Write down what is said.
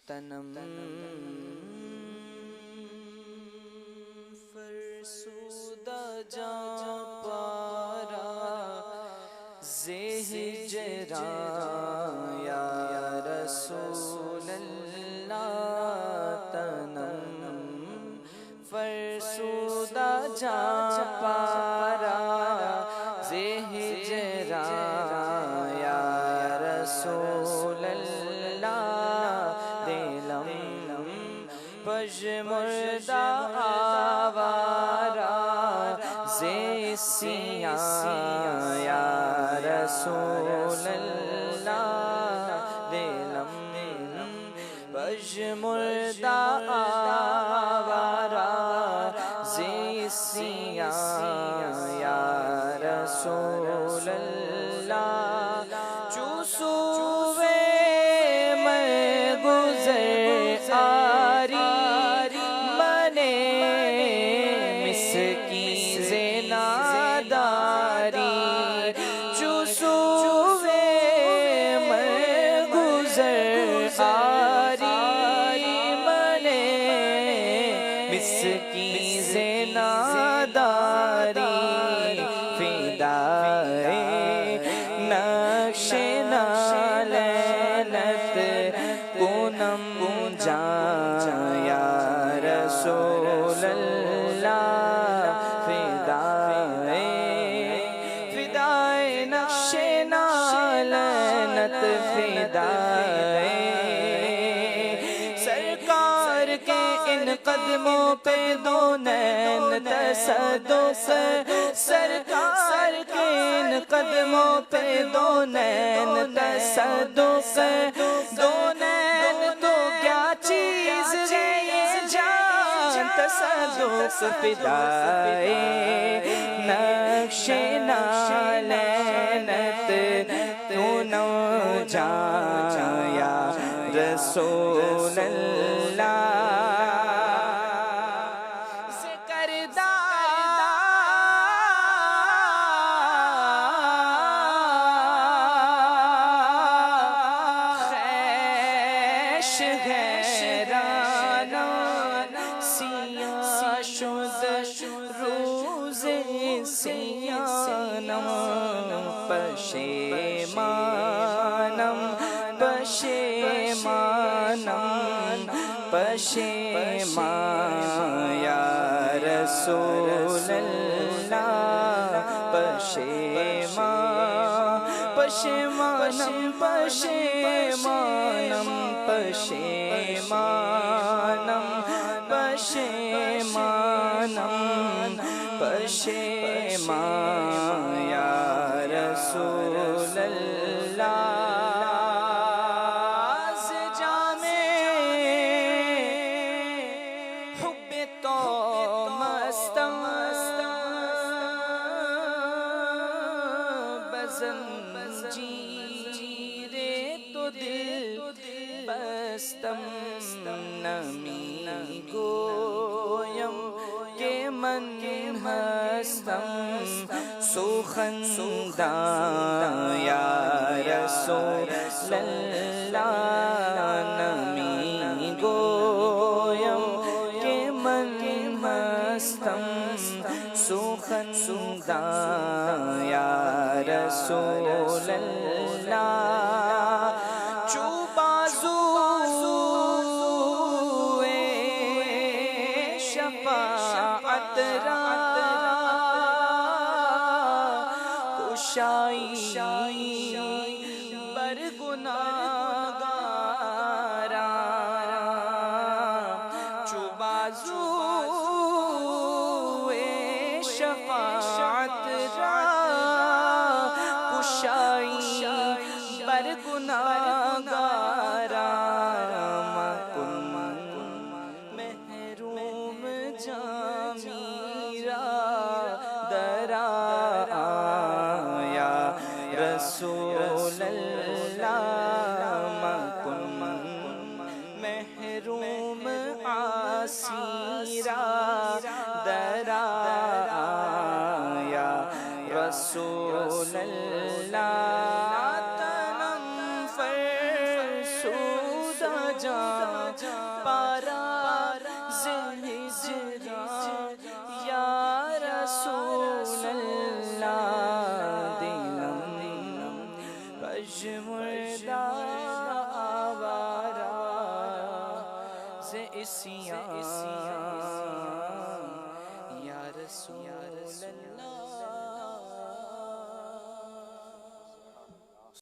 تنم فرسودہ جاں پارا زہ ہجراں یا رسول اللہ تنم فرسودہ جاں پارا زہ ہجراں یا رسول اللہ دلم پژمردہ آوارا زیسیاں یا رسول اللہ دلم پژمردہ آوارا زیسیاں یا رسول اللہ چوسوے میں گزر آری منے مسکی زناداری چوسوے میں گزر آری منے مسکی زناداری فدائے نقش نالینت کنم جاں یا رسول اللہ فدائے نقش نالینت فدائے سرکار کے ان قدموں پہ دو نین تصدق سرکار کے ان قدموں پہ دو نین تصدق دو نین تو کیا چیز ہے یہ جان تصدق فدائے نقش نالینت تو نو جاں یا رسول اللہ سیاہ شد روز سیانم پشیمانم پشیمانم پشیمان یا رسول اللہ پشیمان پشیمانم پشیمانم پشیمانم پشیمانم پشیمان یا رسول اللہ از جام حب تو مستم بزنجیر تو دل بستم نمی گویم کہ من ہستم سوخندہ یا رسول اللہ نمی گویم کہ من ہستم سوخندہ یا رسول اللہ شفاعت را کشائی بر گناہگارا چو بازوئے شفاعت را کشائی بر گناہگارا رسول اللہ مکن محروم عاصیرا درا یا رسول اللہ تنم فرسودہ جان پارا ہجران یا رسول اللہ دلم پژمردہ آوارہ سے اسیاں یا رسول